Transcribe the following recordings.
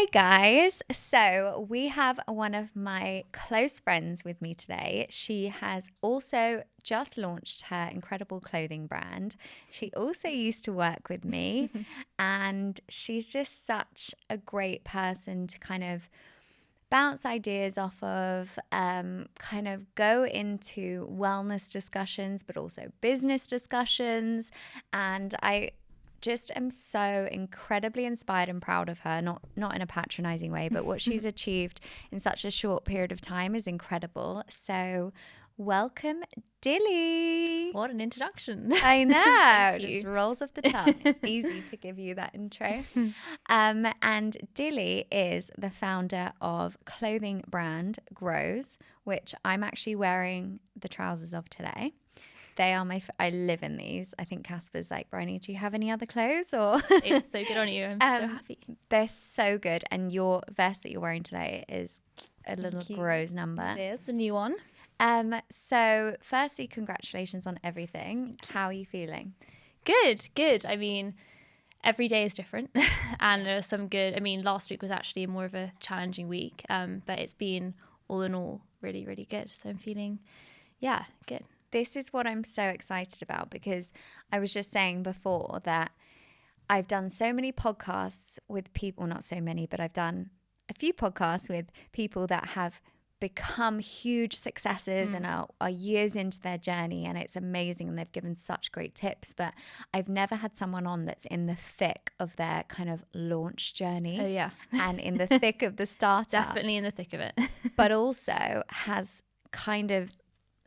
Hey guys, so we have one of my close friends with me today. She has also just launched her incredible clothing brand. She also used to work with me and she's just such a great person to kind of bounce ideas off of, kind of go into wellness discussions, but also business discussions. And I just am so incredibly inspired and proud of her, not in a patronizing way, but what she's achieved in such a short period of time is incredible. So welcome, Dilly. What an introduction. I know. Thank you. Just rolls off the tongue. It's easy to give you that intro. And Dilly is the founder of clothing brand Groes, which I'm actually wearing the trousers of today. They are I live in these. I think Casper's like, Bryony, do you have any other clothes? Or It's so good on you. I'm so happy. They're so good. And your vest that you're wearing today is a little Groes number. It is a new one. So firstly, congratulations on everything. How are you feeling? Good. I mean, every day is different. And there's some good. I mean, last week was actually more of a challenging week. But it's been all in all really, really good. So I'm feeling, good. This is what I'm so excited about, because I was just saying before that I've done so many podcasts with people, not so many, but I've done a few podcasts with people that have become huge successes and are years into their journey, and it's amazing and they've given such great tips, but I've never had someone on that's in the thick of their kind of launch journey. Oh, yeah. And in the thick of the startup. Definitely in the thick of it. But also has kind of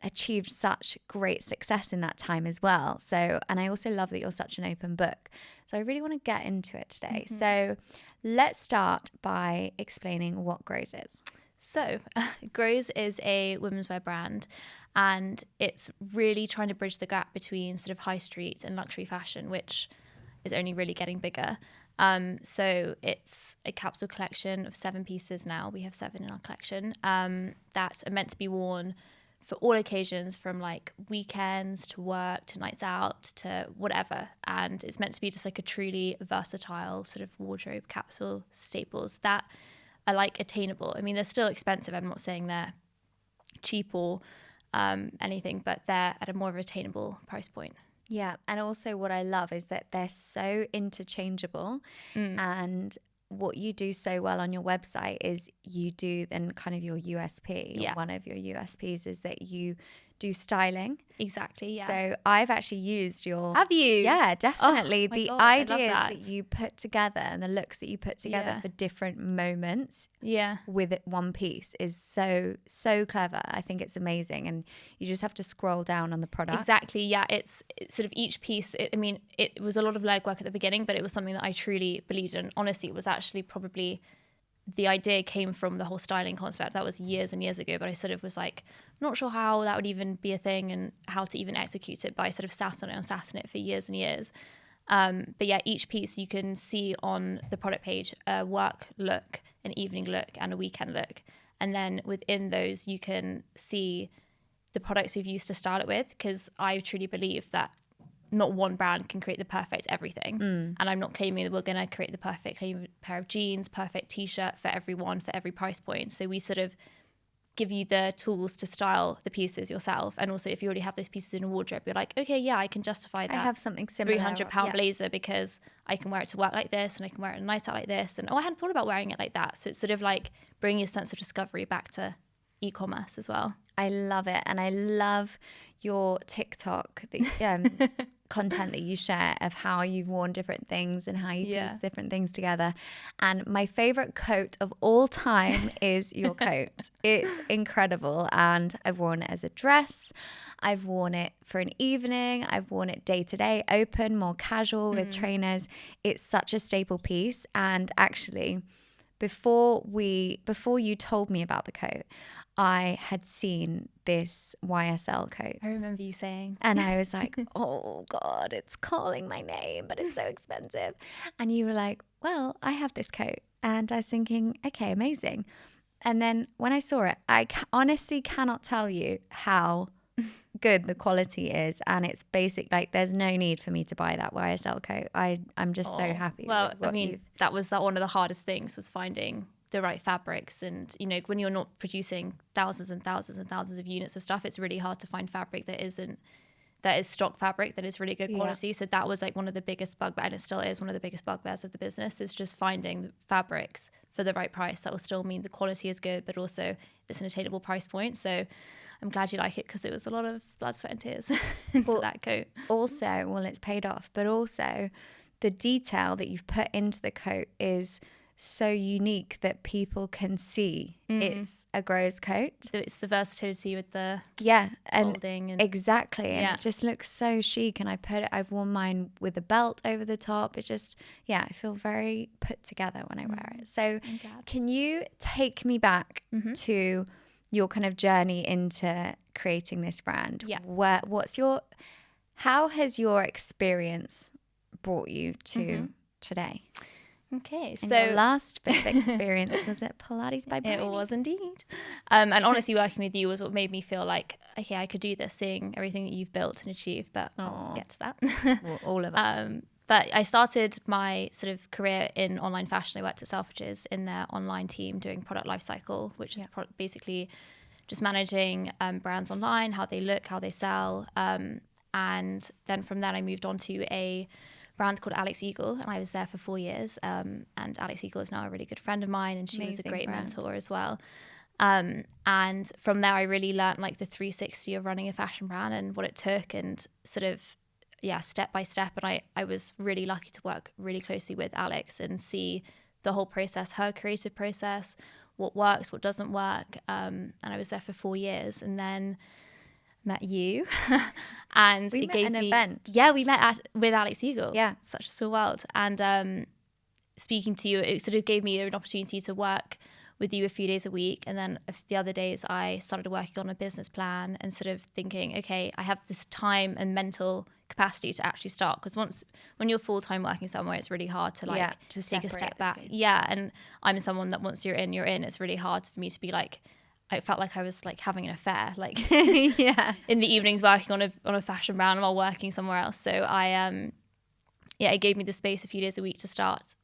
achieved such great success in that time as well. So, and I also love that you're such an open book. So I really want to get into it today. So let's start by explaining what Groes is. So, Groes is a women's wear brand, and it's really trying to bridge the gap between sort of high street and luxury fashion, which is only really getting bigger. So it's a capsule collection of 7 pieces now. We have 7 in our collection that are meant to be worn for all occasions, from like weekends to work to nights out to whatever. And it's meant to be just like a truly versatile sort of wardrobe capsule staples that are like attainable. I mean, they're still expensive. I'm not saying they're cheap or anything, but they're at a more of an attainable price point. Yeah. And also what I love is that they're so interchangeable. And what you do so well on your website is you do, and kind of your USP, or one of your USPs is that you do styling. Exactly, yeah. So I've actually used your... Have you? Yeah, definitely. Oh, the God, ideas that you put together and the looks that you put together for different moments with it, one piece is so clever. I think it's amazing. And you just have to scroll down on the product. Exactly, yeah. It's sort of each piece. It was a lot of legwork at the beginning, but it was something that I truly believed in. Honestly, it was actually probably... the idea came from the whole styling concept. That was years and years ago, but I sort of was like, not sure how that would even be a thing and how to even execute it, but I sort of sat on it for years and years. But yeah, each piece you can see on the product page, a work look, an evening look, and a weekend look. And then within those, you can see the products we've used to style it with, because I truly believe that not one brand can create the perfect everything. And I'm not claiming that we're going to create the perfect pair of jeans, perfect t-shirt for everyone, for every price point. So we sort of give you the tools to style the pieces yourself. And also if you already have those pieces in a wardrobe, you're like, okay, yeah, I can justify that. I have something similar. £300 blazer because I can wear it to work like this, and I can wear it on a night out like this. And I hadn't thought about wearing it like that. So it's sort of like bringing a sense of discovery back to e-commerce as well. I love it. And I love your TikTok, content that you share of how you've worn different things and how you piece different things together. And my favorite coat of all time is your coat. It's incredible. And I've worn it as a dress. I've worn it for an evening. I've worn it day to day, open, more casual with trainers. It's such a staple piece. And actually, before you told me about the coat, I had seen this YSL coat. I remember you saying. And I was like, oh God, it's calling my name, but it's so expensive. And you were like, well, I have this coat. And I was thinking, okay, amazing. And then when I saw it, I honestly cannot tell you how good the quality is, and it's basic. Like, there's no need for me to buy that YSL coat. I'm just so happy. Well, with what that was one of the hardest things, was finding the right fabrics. And when you're not producing thousands and thousands and thousands of units of stuff, it's really hard to find fabric that is stock fabric that is really good quality. So that was like one of the biggest bugbears, and it still is one of the biggest bugbears of the business, is just finding fabrics for the right price that will still mean the quality is good, but also it's an attainable price point. So I'm glad you like it, because it was a lot of blood, sweat and tears into that coat. Also, well, it's paid off, but also the detail that you've put into the coat is so unique that people can see it's a Groes coat. So it's the versatility with the folding and exactly, and it just looks so chic. And I've worn mine with a belt over the top. It just, I feel very put together when I wear it. So can you take me back to your kind of journey into creating this brand? How has your experience brought you to today? Okay, and your last bit of experience was at Pilates by Bryony. It was indeed. And honestly, working with you was what made me feel like, okay, I could do this, seeing everything that you've built and achieved, but I'll get to that. Well, all of us. But I started my sort of career in online fashion. I worked at Selfridges in their online team doing product lifecycle, which is basically just managing brands online, how they look, how they sell. And then from there, I moved on to a brand called Alex Eagle, and I was there for 4 years. And Alex Eagle is now a really good friend of mine, and she was a great mentor as well. And from there, I really learned like the 360 of running a fashion brand and what it took, and sort of step by step. And I was really lucky to work really closely with Alex and see the whole process, her creative process, what works, what doesn't work. And I was there for 4 years, and then met you. And we met at an event. Yeah, we met with Alex Eagle. Yeah. Such a small world. And speaking to you, it sort of gave me an opportunity to work with you a few days a week. And then the other days I started working on a business plan and sort of thinking, okay, I have this time and mental capacity to actually start. Because when you're full-time working somewhere, it's really hard to to take a step back. Yeah. And I'm someone that once you're in, it's really hard for me to be like, I felt like I was like having an affair, like in the evenings working on a fashion brand while working somewhere else. So it gave me the space a few days a week to start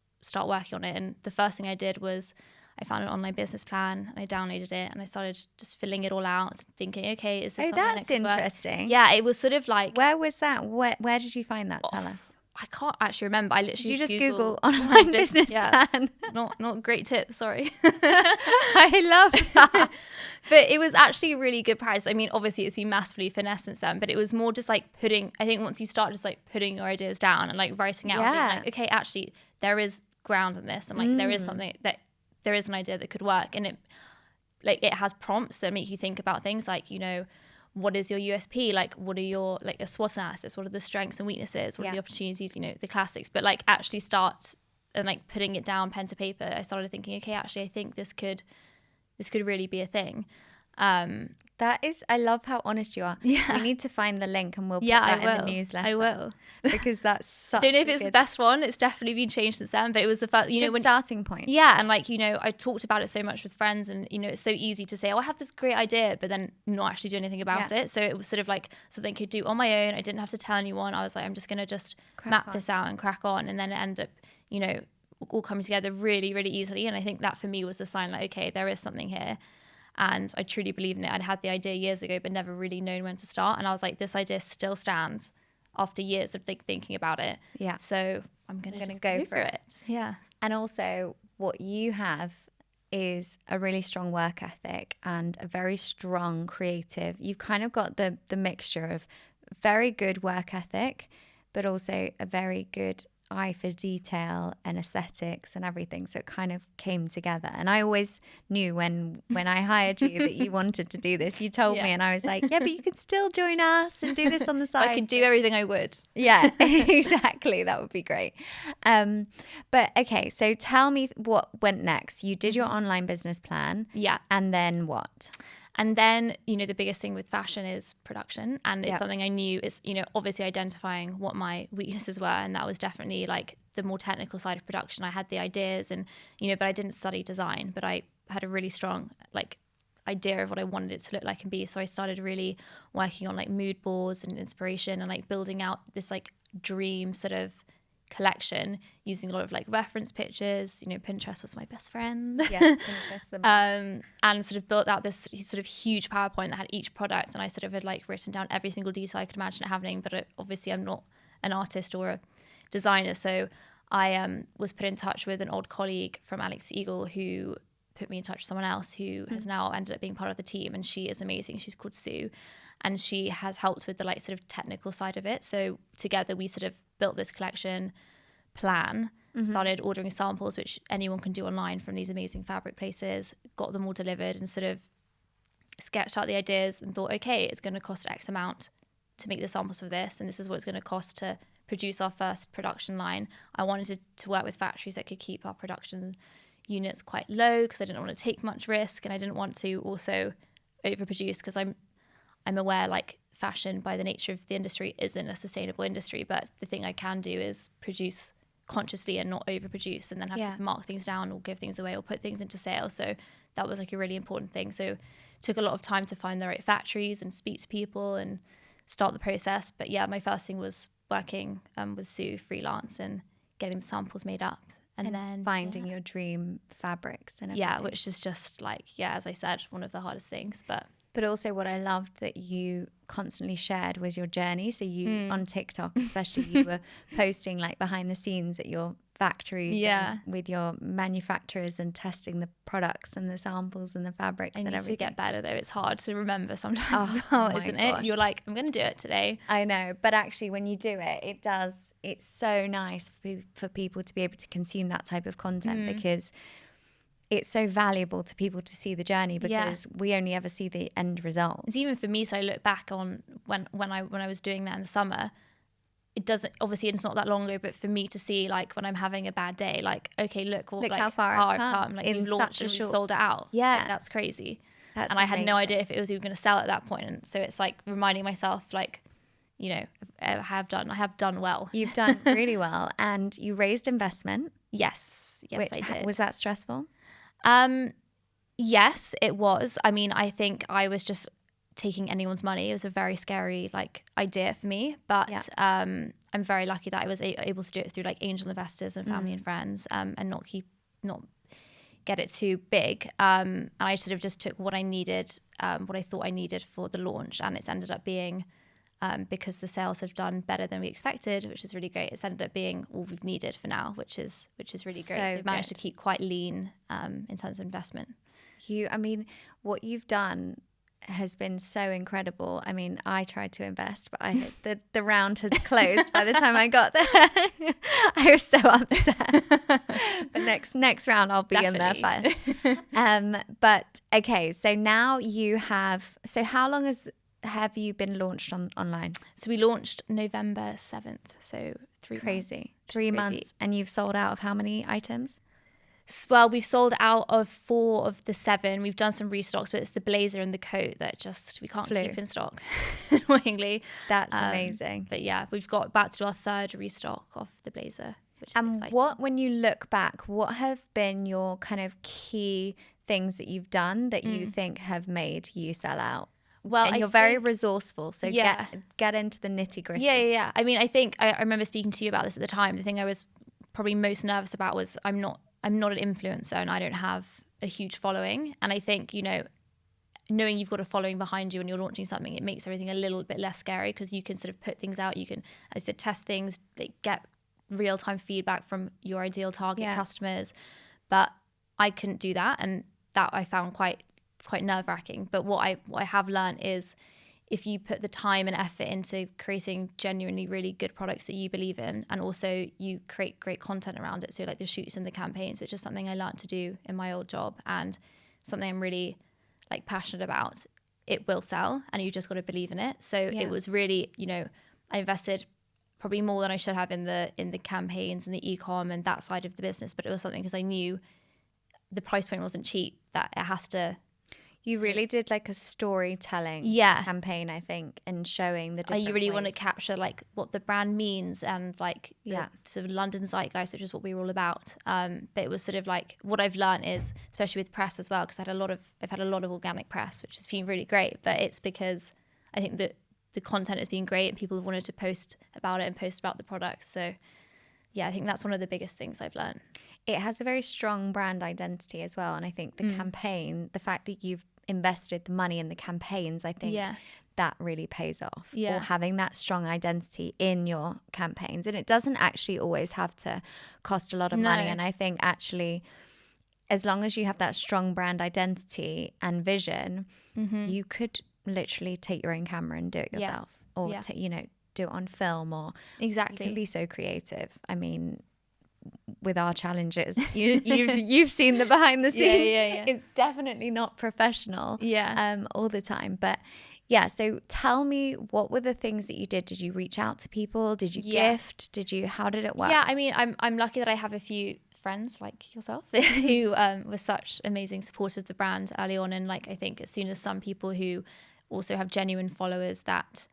working on it. And the first thing I did was I found an online business plan, and I downloaded it, and I started just filling it all out, thinking, okay, is this something that's interesting. Work? Yeah, it was sort of like, where was that? Where did you find that? Tell us. I can't actually remember. I literally just Google online business plan. Not great tips, sorry. I love that. But it was actually a really good price. I mean, obviously it's been massively finessed since then, but it was more just like I think once you start just like putting your ideas down and like writing out, being like, okay, actually there is ground in this, and like there is something that there is an idea that could work, and it has prompts that make you think about things like, what is your USP? Like, what are your, like a SWOT analysis? What are the strengths and weaknesses? What are the opportunities? The classics. But like actually start and like putting it down pen to paper. I started thinking, okay, actually, I think this could really be a thing. I love how honest you are. Yeah. We need to find the link, and we'll put that in the newsletter. I will. Because that's such I don't know if it's the best one. It's definitely been changed since then, but it was the first, when starting point. Yeah. And like, I talked about it so much with friends, and, it's so easy to say, oh, I have this great idea, but then not actually do anything about it. So it was sort of like something I could do on my own. I didn't have to tell anyone. I was like, I'm just going to map this out and crack on. And then it ended up, all coming together really, really easily. And I think that for me was the sign, like, okay, there is something here. And I truly believe in it. I'd had the idea years ago, but never really known when to start. And I was like, this idea still stands after years of thinking about it. Yeah. So I'm going to go for it. Yeah. And also what you have is a really strong work ethic and a very strong creative. You've kind of got the mixture of very good work ethic, but also a very good eye for detail and aesthetics and everything. So it kind of came together. And I always knew when I hired you that you wanted to do this. You told me, and I was like, yeah, but you could still join us and do this on the side. I could do everything I would. Yeah, exactly. That would be great. But okay, so tell me what went next. You did your online business plan. Yeah. And then what? And then, the biggest thing with fashion is production. And it's something I knew is, obviously identifying what my weaknesses were. And that was definitely like the more technical side of production. I had the ideas and, but I didn't study design, but I had a really strong, like, idea of what I wanted it to look like and be. So I started really working on like mood boards and inspiration and like building out this like dream sort of collection using a lot of like reference pictures. You know, Pinterest was my best friend. Yes, Pinterest the most. And sort of built out this sort of huge PowerPoint that had each product, and I sort of had like written down every single detail I could imagine it having. But obviously I'm not an artist or a designer, so I was put in touch with an old colleague from Alex Eagle who put me in touch with someone else who has now ended up being part of the team, and she is amazing. She's called Sue, and she has helped with the like sort of technical side of it. So together we sort of built this collection plan, started ordering samples, which anyone can do online from these amazing fabric places, got them all delivered, and sort of sketched out the ideas and thought, okay, it's going to cost X amount to make the samples for this, and this is what it's going to cost to produce our first production line. I wanted to work with factories that could keep our production units quite low because I didn't want to take much risk, and I didn't want to also overproduce because I'm aware like fashion by the nature of the industry isn't a sustainable industry, but the thing I can do is produce consciously and not overproduce and then have to mark things down or give things away or put things into sale. So that was like a really important thing. So it took a lot of time to find the right factories and speak to people and start the process. But yeah, my first thing was working with Sue freelance and getting the samples made up. And then finding your dream fabrics and everything. Yeah, which is just like, as I said, one of the hardest things. But also what I loved that you constantly shared was your journey. So you on TikTok, especially, you were posting like behind the scenes at your factories and with your manufacturers and testing the products and the samples and the fabrics and everything. To get better though. It's hard to remember sometimes, isn't it? You're like, I'm going to do it today. I know. But actually when you do it, it's so nice for people to be able to consume that type of content because it's so valuable to people to see the journey because we only ever see the end result. It's even for me, so I look back on when I was doing that in the summer, it doesn't, obviously it's not that long ago, but for me to see like when I'm having a bad day, like, okay, look like how far I've come. Like you've launched and we've sold it out. Yeah. Like, that's crazy. That's and amazing. I had no idea if it was even going to sell at that point. And so it's like reminding myself like, you know, I have done well. You've done really well. And you raised investment. Yes, I did. Was that stressful? Yes, it was. I mean, I think I was just taking anyone's money. It was a very scary like idea for me, but I'm very lucky that I was able to do it through like angel investors and family and friends, and not get it too big. And I sort of just took what I needed, what I thought I needed for the launch, and it's ended up being, because the sales have done better than we expected, which is really great. It's ended up being all we've needed for now, which is really great. So we've managed to keep quite lean in terms of investment. I mean, what you've done has been so incredible. I mean, I tried to invest, but the round had closed by the time I got there. I was so upset. But next round I'll be in there first. But okay, so now you have. So how long have you been launched online? So we launched November 7th. So 3 months. 3 months, and you've sold out of how many items? Well, we've sold out of 4 of the 7. We've done some restocks, but it's the blazer and the coat that just we can't keep in stock, annoyingly. That's amazing. But yeah, we've got about to do our 3rd restock of the blazer, which is exciting. When you look back, what have been your kind of key things that you've done that you think have made you sell out? Well, and you're very resourceful, so get into the nitty gritty. Yeah. I mean, I think I remember speaking to you about this at the time. The thing I was probably most nervous about was I'm not an influencer and I don't have a huge following. And I think, you know, knowing you've got a following behind you when you're launching something, it makes everything a little bit less scary because you can sort of put things out. You can, as I said, test things, like, get real-time feedback from your ideal target customers. But I couldn't do that. And that I found quite nerve-wracking. But what I have learned is if you put the time and effort into creating genuinely really good products that you believe in, and also you create great content around it, so like the shoots and the campaigns, which is something I learned to do in my old job and something I'm really like passionate about, it will sell, and you just got to believe in it. So it was really, you know, I invested probably more than I should have in the campaigns and the e-com and that side of the business, but it was something because I knew the price point wasn't cheap, that it has to You really did like a storytelling campaign, I think, and showing the different you really ways. want to capture like what the brand means and like the sort of London zeitgeist, which is what we were all about. But it was sort of like what I've learned is, especially with press as well, because I've had a lot of organic press, which has been really great. But it's because I think that the content has been great and people have wanted to post about it and post about the products. So yeah, I think that's one of the biggest things I've learned. It has a very strong brand identity as well. And I think the campaign, the fact that you've invested the money in the campaigns, I think that really pays off. Or having that strong identity in your campaigns. And it doesn't actually always have to cost a lot of money. And I think actually, as long as you have that strong brand identity and vision, you could literally take your own camera and do it yourself. Or, do it on film. Or exactly. You can be so creative. I mean, with our challenges, you've seen the behind the scenes. It's definitely not professional all the time, but so tell me, what were the things that you did? Did you reach out to people? Did you gift? How did it work? I mean, I'm lucky that I have a few friends like yourself who were such amazing supporters of the brand early on, and like I think as soon as some people who also have genuine followers that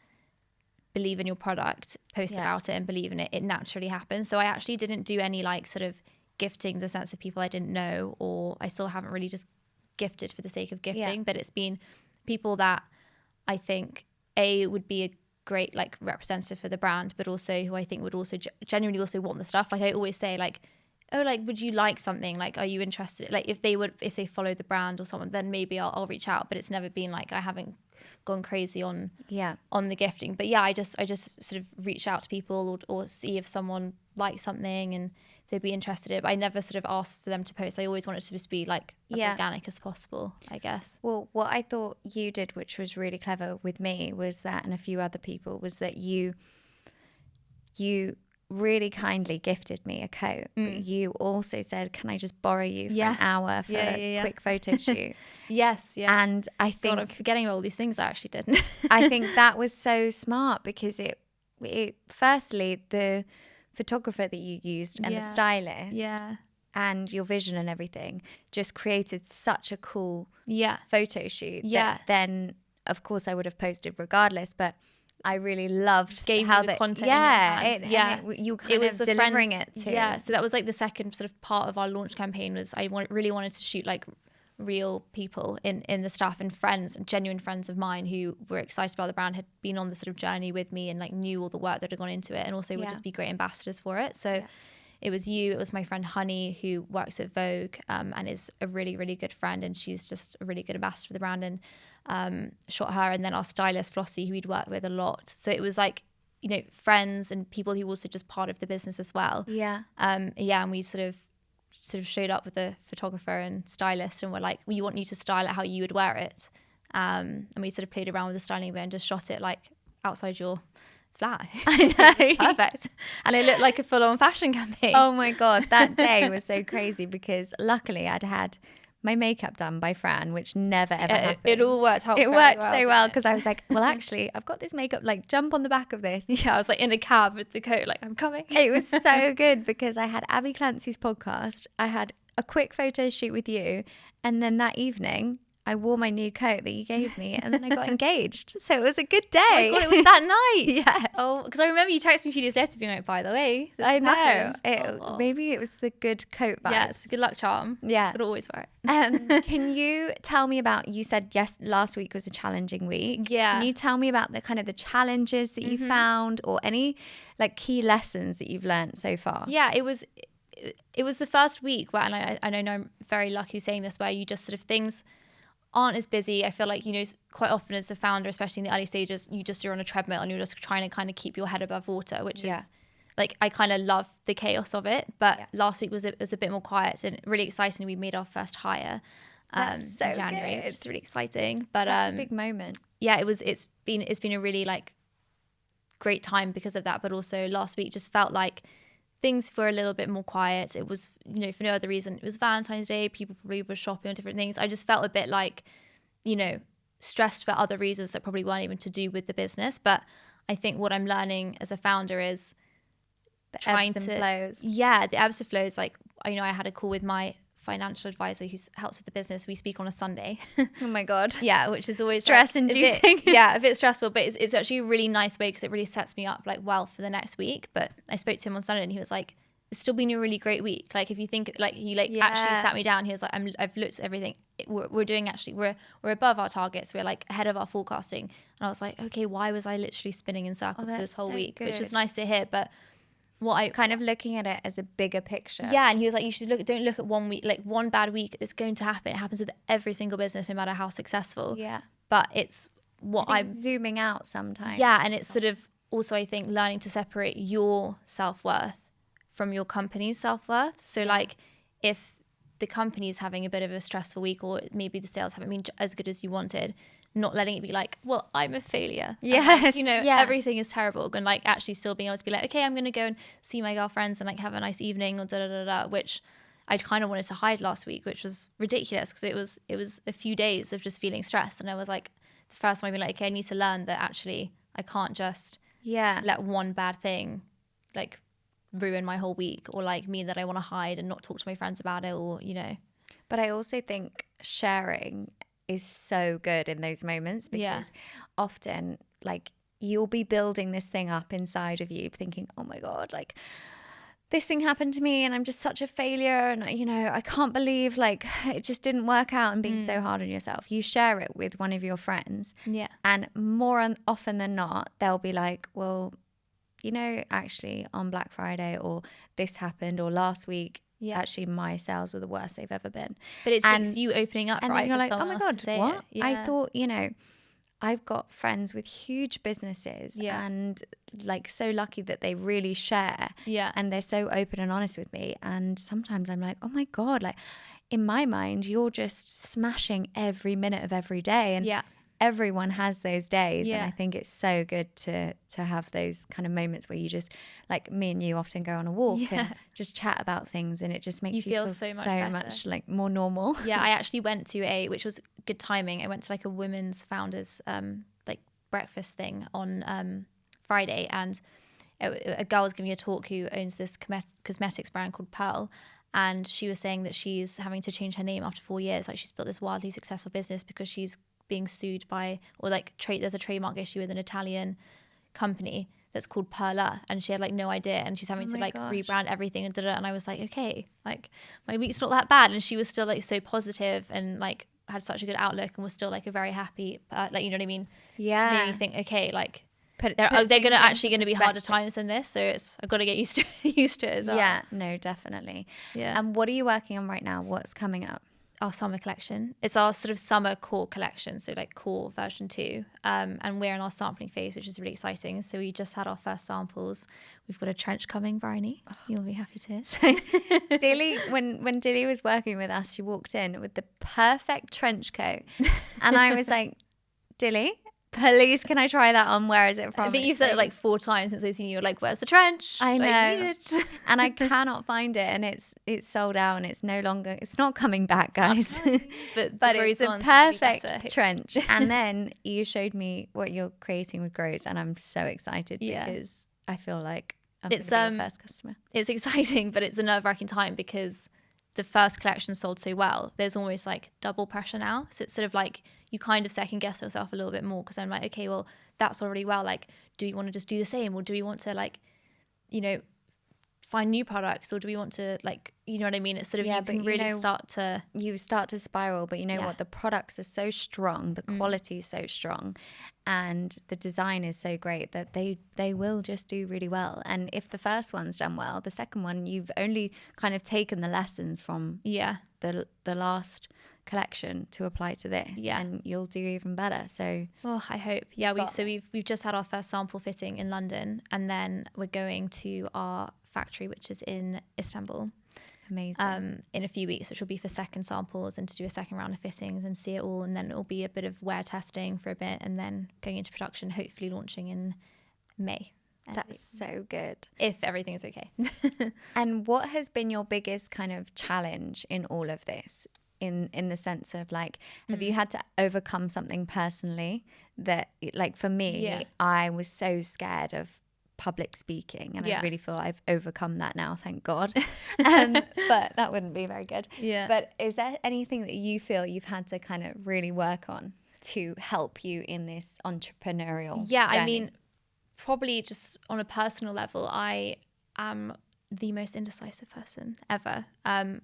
believe in your product, post about it and believe in it, it naturally happens. So I actually didn't do any like sort of gifting the sense of people I didn't know, or I still haven't really just gifted for the sake of gifting, but it's been people that I think would be a great like representative for the brand, but also who I think would also genuinely also want the stuff. Like I always say like, oh, like, would you like something? Like, are you interested? Like if they follow the brand or someone, then maybe I'll reach out, but it's never been like, I haven't gone crazy on the gifting. But I just sort of reach out to people or see if someone likes something and if they'd be interested in it. But I never sort of asked for them to post. I always wanted to just be like as organic as possible, I guess. Well, what I thought you did, which was really clever with me, was that, and a few other people, was that you really kindly gifted me a coat, but you also said, can I just borrow you for an hour for a quick photo shoot? Yes. And I think, God, I'm forgetting all these things I actually did. I think that was so smart, because it firstly, the photographer that you used and the stylist and your vision and everything just created such a cool photo shoot that then of course I would have posted regardless, but I really loved how the content. You kind of delivering it too. So that was like the second sort of part of our launch campaign, was I really wanted to shoot like real people in the staff and friends and genuine friends of mine who were excited about the brand, had been on the sort of journey with me and like knew all the work that had gone into it, and also would just be great ambassadors for it. So it was it was my friend Honey, who works at Vogue and is a really, really good friend, and she's just a really good ambassador for the brand, and shot her, and then our stylist Flossie, who we'd worked with a lot. So it was like, friends and people who were also just part of the business as well. And we sort of showed up with the photographer and stylist, and we're like, we want you to style it how you would wear it. And we sort of played around with the styling bit and just shot it like outside your flat. I know. Perfect. And it looked like a full-on fashion campaign. Oh my God, that day was so crazy, because luckily I'd had my makeup done by Fran, which never ever happens. It all worked out. It worked so well, because I was like, well, actually, I've got this makeup, like jump on the back of this. I was like in a cab with the coat, like I'm coming. It was so good, because I had Abby Clancy's podcast, I had a quick photo shoot with you, and then that evening I wore my new coat that you gave me, and then I got engaged. So it was a good day. Oh my God, it was that night. Yes. Oh, because I remember you texted me a few days later being like, by the way, I know. Maybe it was the good coat vibes. Yeah, it's a good luck charm. Yeah. It'll always work. Can you tell me about, you said yes, last week was a challenging week. Yeah. Can you tell me about the kind of the challenges that you found, or any like key lessons that you've learned so far? Yeah, it was the first week where, and I know I'm very lucky saying this, where you just sort of, things aren't as busy. I feel like, quite often as a founder, especially in the early stages, you're on a treadmill and you're just trying to kind of keep your head above water, which is like, I kind of love the chaos of it. But last week was a bit more quiet, and really exciting. We made our first hire in January, which is really exciting. But a big moment. Yeah, it's been a really like great time because of that. But also last week just felt like things were a little bit more quiet. It was, for no other reason. It was Valentine's Day. People probably were shopping on different things. I just felt a bit like, stressed for other reasons that probably weren't even to do with the business. But I think what I'm learning as a founder is the ebbs and flows. Yeah, the ebbs and flows. Like, I had a call with my financial advisor who helps with the business. We speak on a Sunday. Oh my God. Yeah, which is always stress inducing. A bit stressful, but it's actually a really nice way because it really sets me up like well for the next week. But I spoke to him on Sunday and he was like, it's still been a really great week. Like if you think like he like actually sat me down, he was like, I've looked at everything. We're doing actually we're above our targets. We're like ahead of our forecasting. And I was like, okay, why was I literally spinning in circles for this whole week? Good. Which is nice to hear. But what I kind of looking at it as a bigger picture. Yeah, and he was like, you should don't look at 1 week, like one bad week. It's going to happen. It happens with every single business, no matter how successful. Yeah. But it's what I'm zooming out sometimes. Yeah, and it's sort of also I think learning to separate your self-worth from your company's self-worth. So like if the company is having a bit of a stressful week or maybe the sales haven't been as good as you wanted, not letting it be like, well, I'm a failure. Yes. Like, everything is terrible. And like actually still being able to be like, okay, I'm going to go and see my girlfriends and like have a nice evening or which I kind of wanted to hide last week, which was ridiculous because it was a few days of just feeling stressed. And I was like, the first time I'd be like, okay, I need to learn that actually I can't just let one bad thing like ruin my whole week or like mean that I want to hide and not talk to my friends about it or, But I also think sharing is so good in those moments because often like you'll be building this thing up inside of you thinking, oh my God, like this thing happened to me and I'm just such a failure and I can't believe like it just didn't work out and being so hard on yourself. You share it with one of your friends and more often than not they'll be like, well, actually on Black Friday or this happened or last week actually my sales were the worst they've ever been. But it's you opening up, and right? And you're like, oh my God, what? Yeah. I thought, I've got friends with huge businesses and like so lucky that they really share and they're so open and honest with me. And sometimes I'm like, oh my God, like in my mind, you're just smashing every minute of every day. And everyone has those days. And I think it's so good to have those kind of moments where you just, like me and you often go on a walk and just chat about things and it just makes you feel so much like more normal. Yeah, I actually went to which was good timing. I went to like a women's founders like breakfast thing on Friday and a girl was giving a talk who owns this cosmetics brand called Pearl. And she was saying that she's having to change her name after 4 years. Like she's built this wildly successful business because she's being sued by there's a trademark issue with an Italian company that's called Perla and she had like no idea and she's having to like rebrand everything and and I was like, okay, like my week's not that bad. And she was still like so positive and like had such a good outlook and was still like a very happy like, you know what I mean? Made me think, okay, like they're gonna be harder times than this, so I've got to get used to it as well. Yeah, no, definitely. Yeah. And what are you working on right now? What's coming up? Our summer collection. It's our sort of summer core collection, so like core version 2. And we're in our sampling phase, which is really exciting. So we just had our first samples. We've got a trench coming, Bryony. You'll be happy to hear. So Dilly, when Dilly was working with us, she walked in with the perfect trench coat. And I was like, Dilly, please, can I try that on? Where is it from? I think you've said it like 4 times since I've seen you. You're like, where's the trench? I know. I need it. And I cannot find it. And it's sold out and it's not coming back, guys. But it's a perfect trench. And then you showed me what you're creating with Groes. And I'm so excited because I feel like I'm going to be your first customer. It's exciting, but it's a nerve-wracking time because the first collection sold so well. There's almost like double pressure now. So it's sort of like you kind of second guess yourself a little bit more because I'm like, okay, well, that's already well. Like, do we want to just do the same or do we want to like, find new products or do we want to like, you know what I mean? It's sort of, you can really start to spiral, but what? The products are so strong, the quality is so strong and the design is so great that they will just do really well. And if the first one's done well, the second one, you've only kind of taken the lessons from the last collection to apply to this and you'll do even better. So I hope. We've just had our first sample fitting in London and then we're going to our factory which is in Istanbul. Amazing. In a few weeks, which will be for second samples and to do a second round of fittings and see it all, and then it'll be a bit of wear testing for a bit and then going into production, hopefully launching in May. That's so good. If everything is okay. And what has been your biggest kind of challenge in all of this? In the sense of like, have you had to overcome something personally that, like for me, I was so scared of public speaking, and Yeah. I really feel I've overcome that now, thank God. But that wouldn't be very good. Yeah. But is there anything that you feel you've had to kind of really work on to help you in this entrepreneurial Yeah, journey? I mean, probably just on a personal level, I am the most indecisive person ever.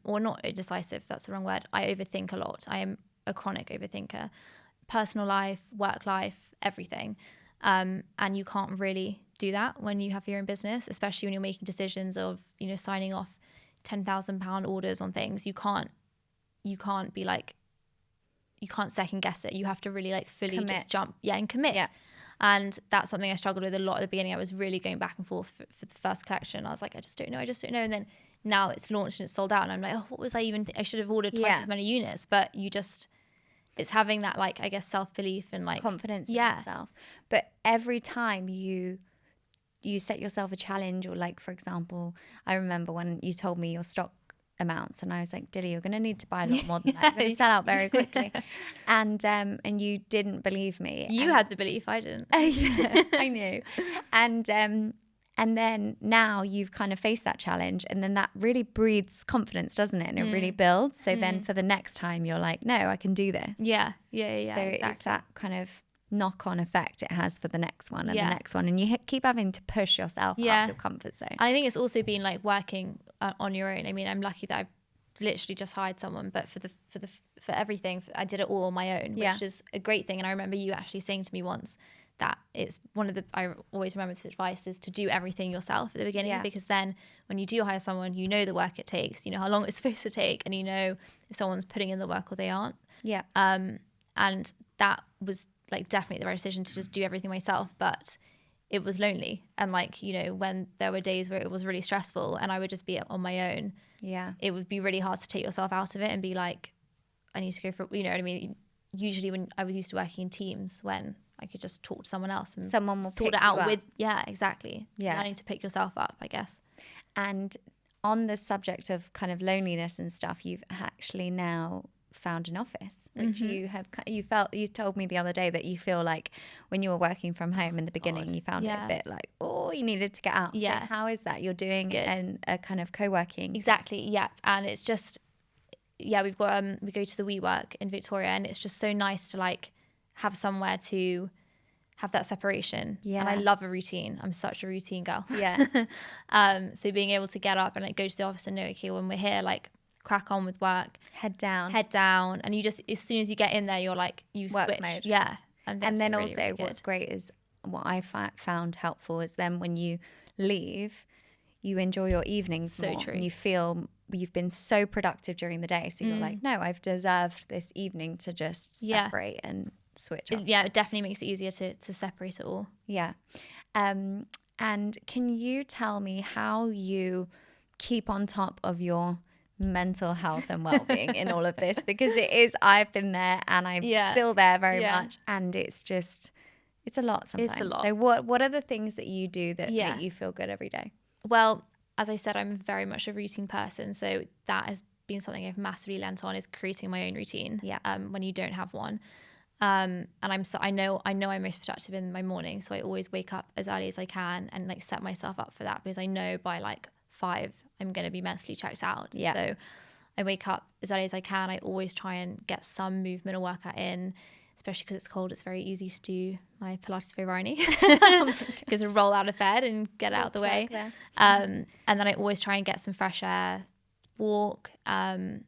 Or not indecisive, that's the wrong word. I overthink a lot. I am a chronic overthinker. Personal life, work life, everything. And you can't really do that when you have your own business, especially when you're making decisions of, signing off £10,000 orders on things. You can't be like, you can't second guess it. You have to really like fully Commit. just jump, and commit. Yeah. And that's something I struggled with a lot at the beginning. I was really going back and forth for the first collection. I was like, I just don't know. And then now it's launched and it's sold out. And I'm like, oh, what was I even I should have ordered twice as many units. But it's having that, like, I guess, self-belief and like confidence in yourself. But every time you set yourself a challenge, or like, for example, I remember when you told me your stock amounts, and I was like, Dilly, you're going to need to buy a lot more than that. You're going to sell out very quickly. And you didn't believe me. You had the belief, I didn't. I knew. And then now you've kind of faced that challenge, and then that really breeds confidence, doesn't it? And it really builds. So then for the next time, you're like, no, I can do this. Yeah. So exactly. it's that kind of knock-on effect it has for the next one and the next one, and you keep having to push yourself out of your comfort zone. And I think it's also been like working on your own. I mean, I'm lucky that I've literally just hired someone, but for everything, I did it all on my own, which is a great thing. And I remember you actually saying to me once that it's one of the, I always remember this advice, is to do everything yourself at the beginning, because then when you do hire someone, you know the work it takes, you know how long it's supposed to take, and you know if someone's putting in the work or they aren't. And that was like definitely the right decision, to just do everything myself. But it was lonely, and like, when there were days where it was really stressful and I would just be on my own, it would be really hard to take yourself out of it and be like, I need to go for, you know what I mean? Usually when I was used to working in teams, when I could just talk to someone else and someone will sort pick it out you up. with, exactly. Learning to pick yourself up, I guess. And on the subject of kind of loneliness and stuff, you've actually now found an office, which you told me the other day that you feel like when you were working from home in the beginning, you found it a bit like, you needed to get out. So how is that? You're doing a kind of co-working. Exactly. Yeah. And it's just, we've got, we go to the WeWork in Victoria, and it's just so nice to like have somewhere to have that separation. And I love a routine. I'm such a routine girl. So being able to get up and like go to the office and know, okay, when we're here, like crack on with work, head down, and you just, as soon as you get in there, you're like, you work switch mode. And then really, also really what's great is, what I found helpful is then when you leave, you enjoy your evenings So more, true. and you feel you've been so productive during the day, so you're like, no, I've deserved this evening to just separate and switch off. It definitely makes it easier to separate it all. And can you tell me how you keep on top of your mental health and well-being in all of this? Because I've been there, and I'm still there very much, and it's a lot sometimes. It's a lot. So what are the things that you do that make you feel good every day? Well, as I said, I'm very much a routine person, so that has been something I've massively lent on, is creating my own routine. When you don't have one. And I know I'm most productive in my morning, so I always wake up as early as I can and like set myself up for that, because I know by like 5 I'm going to be mentally checked out. So I wake up as early as I can. I always try and get some movement or workout in, especially because it's cold. It's very easy to do my Pilates for Bryony, because I roll out of bed and get out of the way. And then I always try and get some fresh air, walk, and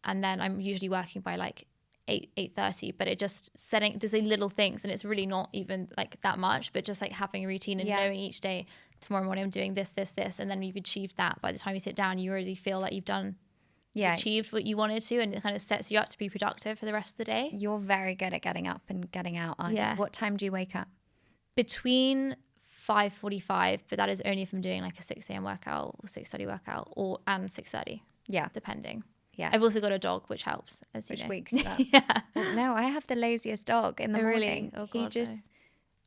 then I'm usually working by like 8:30, but it just setting, there's like little things, and it's really not even like that much, but just like having a routine and knowing each day, tomorrow morning I'm doing this, and then you've achieved that. By the time you sit down, you already feel like you've done achieved what you wanted to, and it kind of sets you up to be productive for the rest of the day. You're very good at getting up and getting out, aren't you? What time do you wake up? Between 5:45, but that is only if I'm doing like a 6 a.m. workout or 6:30 workout, and 6:30. Depending. I've also got a dog, which helps, which wakes you up. Well, no, I have the laziest dog in the morning. Really? Oh, God,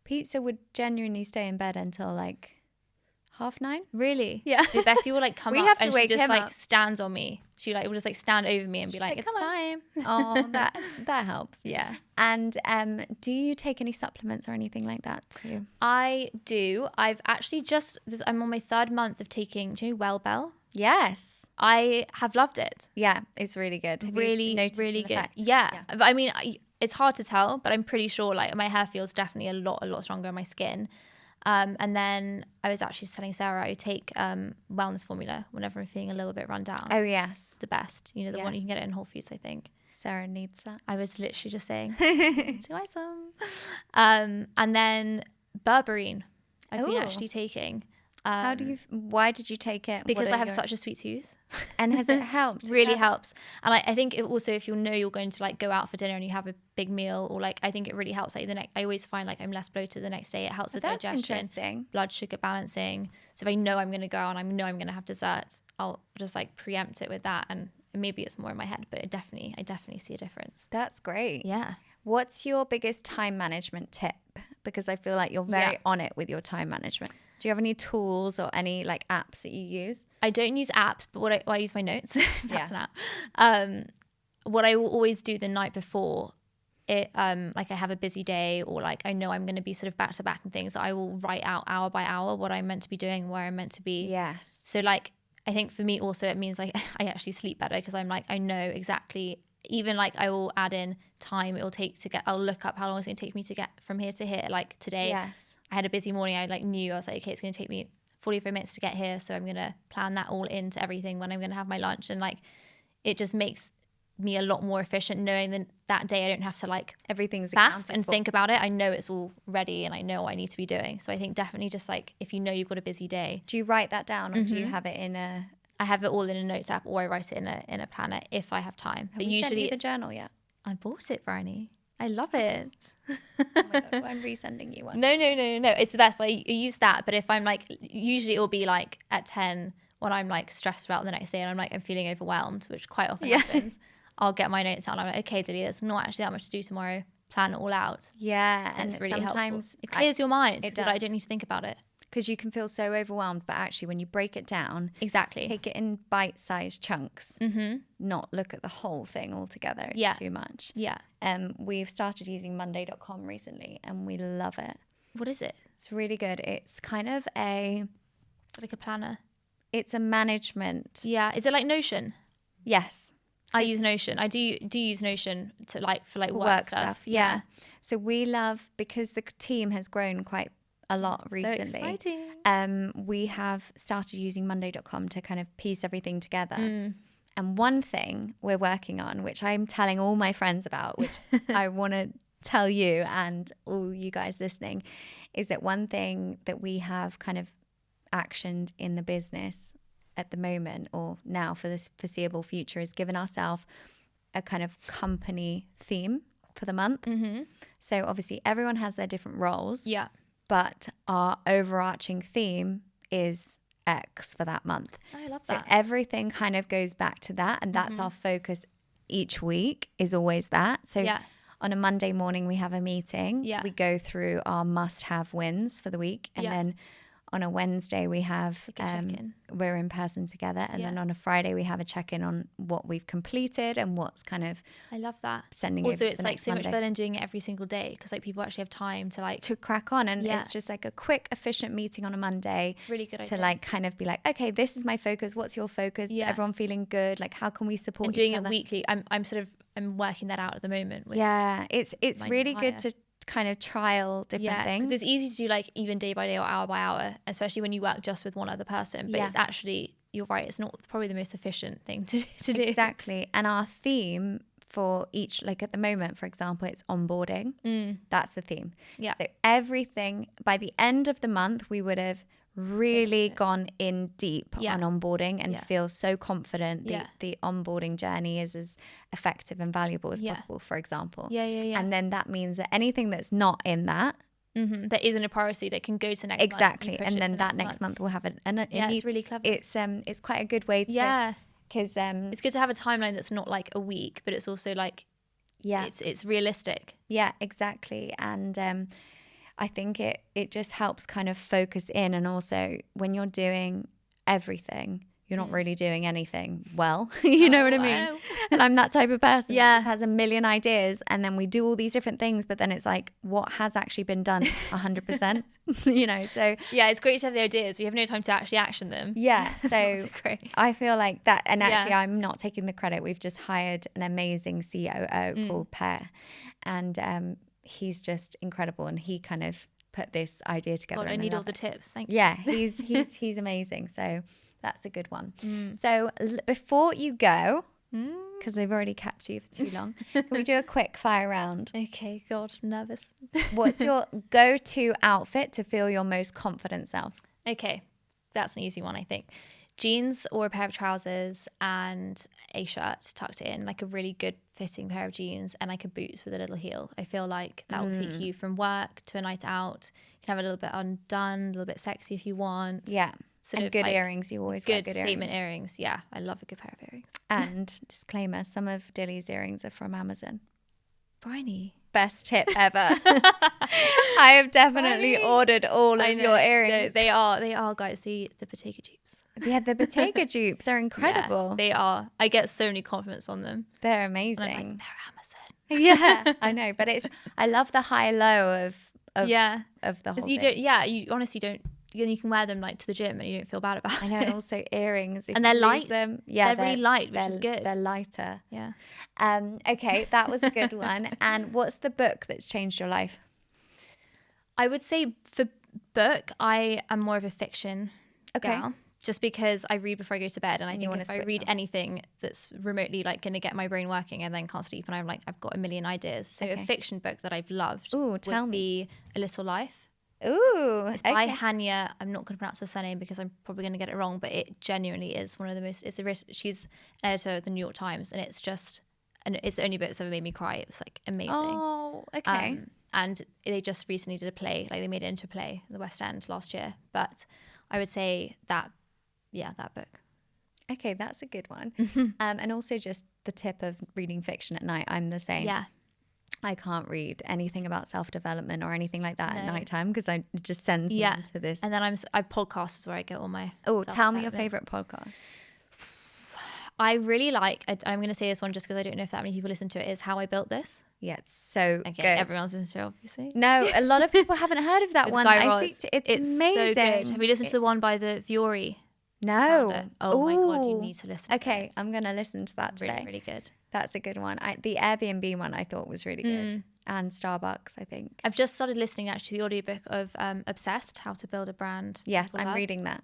Pizza would genuinely stay in bed until like 9:30. Really? Yeah. The Bessie will like come We up have to and she wake just him like up. stands on me. She like will just like stand over me and be like, like, it's "Come time. Oh, that helps. Yeah. And do you take any supplements or anything like that too? I do. I've actually I'm on my 3rd month of taking, do you know Wellbell? Yes. I have loved it. Yeah, it's really good. Have you Really, noticed really an good. effect? Yeah. I mean, it's hard to tell, but I'm pretty sure like my hair feels definitely a lot stronger in my skin. And then I was actually telling Sarah I take wellness formula whenever I'm feeling a little bit run down. Oh, yes. The best. You know, the Yeah. one you can get it in Whole Foods, I think. Sarah needs that. I was literally just saying, do I some? And then berberine I've been Ooh. actually taking. Why did you take it? Because I have such a sweet tooth. And has it helped? Really helps. And I think it also, if you know you're going to like go out for dinner and you have a big meal, or like I think it really helps. Like I always find like I'm less bloated the next day. It helps with That's digestion, interesting. blood sugar balancing. So if I know I'm going to go out and I know I'm going to have dessert, I'll just like preempt it with that. And maybe it's more in my head, but I definitely see a difference. That's great. Yeah. What's your biggest time management tip? Because I feel like you're very on it with your time management. Do you have any tools or any like apps that you use? I don't use apps, but I use my notes. That's Yeah. an app. What I will always do the night before, like I have a busy day, or like I know I'm going to be sort of back to back and things, I will write out hour by hour what I'm meant to be doing, where I'm meant to be. Yes. So like, I think for me also it means like I actually sleep better because I'm like, I know exactly, even like I will add in time it'll take to get, I'll look up how long it's going to take me to get from here to here. Like today, Yes. I had a busy morning. I like knew, I was like, okay, it's going to take me 45 minutes to get here. So I'm going to plan that all into everything when I'm going to have my lunch. And like, it just makes me a lot more efficient knowing that day I don't have to like Everything's faff accounted and for. think about it. I know it's all ready and I know what I need to be doing. So I think definitely just like, if you know you've got a busy day. Do you write that down or do you have it in a... I have it all in a notes app, or I write it in a planner if I have time. Have But we sent usually you the journal yet? I bought it, Bryony. I love it. Oh my God, well, I'm resending you one. No. It's the best. I use that. But if I'm like, usually it will be like at 10 when I'm like stressed about the next day and I'm like, I'm feeling overwhelmed, which quite often happens. I'll get my notes out and I'm like, okay, Dilly, there's not actually that much to do tomorrow. Plan it all out. Yeah. And it's really sometimes helpful. It clears your mind. it So that I does. don't need to think about it. Because you can feel so overwhelmed, but actually when you break it down, Exactly. take it in bite-sized chunks, not look at the whole thing altogether. It's too much. Yeah. We've started using Monday.com recently and we love it. What is it? It's really good. It's kind of Like a planner. it's a management. Yeah. Is it like Notion? Yes. I use Notion. I do use Notion to like for like work stuff. Yeah. So we love, because the team has grown quite a lot recently. So exciting. We have started using Monday.com to kind of piece everything together. And one thing we're working on, which I'm telling all my friends about, which I want to tell you and all you guys listening, is that one thing that we have kind of actioned in the business at the moment, or now for this foreseeable future, is given ourselves a kind of company theme for the month. So obviously everyone has their different roles. Yeah. But our overarching theme is X for that month. I love So that. everything kind of goes back to that, and that's our focus each week, is always that. So on a Monday morning we have a meeting. Yeah. We go through our must-have wins for the week, and then on a Wednesday we have Like a check-in. we're in person together, and then on a Friday we have a check-in on what we've completed and what's kind of I love that. sending Also, over to it's the like next so Monday. much better than doing it every single day, because like people actually have time to like to crack on, and it's just like a quick efficient meeting on a Monday. It's really good to idea. like kind of be like, okay, this is my focus, what's your focus? Everyone feeling good, like how can we support and each doing other? it weekly. I'm working that out at the moment. With It's my really new good hire. to kind of trial different things. because it's easy to do like even day by day or hour by hour, especially when you work just with one other person. But it's actually, you're right, it's not probably the most efficient thing to do. Exactly. And our theme for each, like at the moment, for example, it's onboarding. That's the theme. Yeah. So everything, by the end of the month, we would have really gone in deep on onboarding and feel so confident the onboarding journey is as effective and valuable as possible, for example. Yeah. And then that means that anything that's not in that, that isn't a priority that can go to next exactly, month. and then that next month we'll have it's really clever. It's quite a good way to because it's good to have a timeline that's not like a week, but it's also like it's realistic. Yeah, exactly. And I think it just helps kind of focus in. And also when you're doing everything, you're not really doing anything well. You know what I mean? And I'm that type of person that just has a million ideas, and then we do all these different things, but then it's like, what has actually been done 100%? You know, so yeah, it's great to have the ideas. We have no time to actually action them. yeah, so great. I feel like that, and actually I'm not taking the credit. We've just hired an amazing COO called Per, and he's just incredible, and he kind of put this idea together. God, I need all the tips. Thank you. Yeah, he's amazing. So that's a good one. So before you go, because they've already kept you for too long, can we do a quick fire round? Okay, God, I'm nervous. What's your go-to outfit to feel your most confident self? Okay, that's an easy one, I think. Jeans or a pair of trousers and a shirt tucked in, like a really good fitting pair of jeans and like a boots with a little heel. I feel like that will take you from work to a night out. You can have a little bit undone, a little bit sexy if you want. Yeah. Sort and of good like earrings. You always get good good statement earrings. earrings. Yeah, I love a good pair of earrings. And disclaimer, some of Dilly's earrings are from Amazon. Bryony. Best tip ever. I have definitely ordered all of your earrings. No, they are, guys, the Bottega dupes. Yeah, the Bottega dupes are incredible. Yeah, they are. I get so many compliments on them. They're amazing. And I'm like, they're Yeah, Amazon. I know, but I love the high low of the whole you thing. you honestly don't. You can wear them like to the gym and you don't feel bad about it. I know, and also earrings. And they're light. Yeah, they're really light, which is good. They're lighter. Yeah. Okay, that was a good one. And what's the book that's changed your life? I would say for book, I am more of a fiction gal. Just because I read before I go to bed, and I think if I read anything that's remotely like going to get my brain working and then can't sleep, and I'm like, I've got a million ideas. So a fiction book that I've loved would be A Little Life. Ooh, it's by Hanya. I'm not going to pronounce her surname because I'm probably going to get it wrong, but it genuinely is one of the most. She's an editor of the New York Times, and it's the only book that's ever made me cry. It was like amazing. Oh, okay. And they just recently did a play, like they made it into a play at the West End last year. But I would say that book. Okay, that's a good one. And also just the tip of reading fiction at night. I'm the same. Yeah. I can't read anything about self-development or anything like that at nighttime because it just sends me into this. And then I podcast is where I get all my. Oh, tell me your favorite podcast. I really like. I'm going to say this one just because I don't know if that many people listen to it. Is How I Built This. Yeah, it's so good. Everyone's listened to it, obviously. No, a lot of people haven't heard of that one. It's amazing. So good. Have you listened to the one by the Deery? No. Oh my God, you need to listen to it. I'm going to listen to that today. Really, really good. That's a good one. The Airbnb one I thought was really good. And Starbucks, I think. I've just started listening actually to the audiobook of Obsessed, How to Build a Brand. Yes, I'm reading that.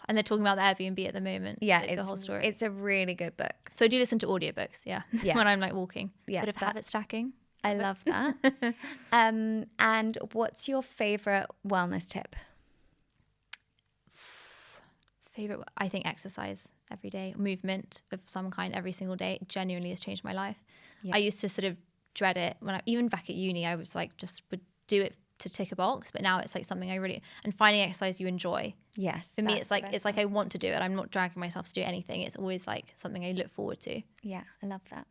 And they're talking about the Airbnb at the moment. Yeah, like the whole story. It's a really good book. So I do listen to audiobooks, when I'm like walking. Yeah, bit of habit stacking. I love that. And what's your favorite wellness tip? Favorite, I think exercise every day, movement of some kind every single day. It genuinely has changed my life. Yeah. I used to sort of dread it even back at uni. I was like, just would do it to tick a box, but now it's like something I really, and finding exercise you enjoy. Yes. For me, it's like I want to do it. I'm not dragging myself to do anything. It's always like something I look forward to. Yeah, I love that.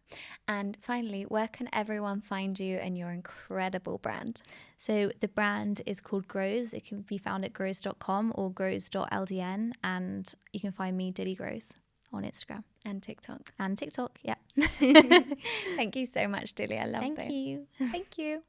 And finally, where can everyone find you and your incredible brand? So the brand is called Groes. It can be found at groes.com or groes.ldn, and you can find me Dilly Groes on Instagram. And TikTok. And TikTok, yeah. Thank you so much, Dilly. I love it. Thank you. Thank you.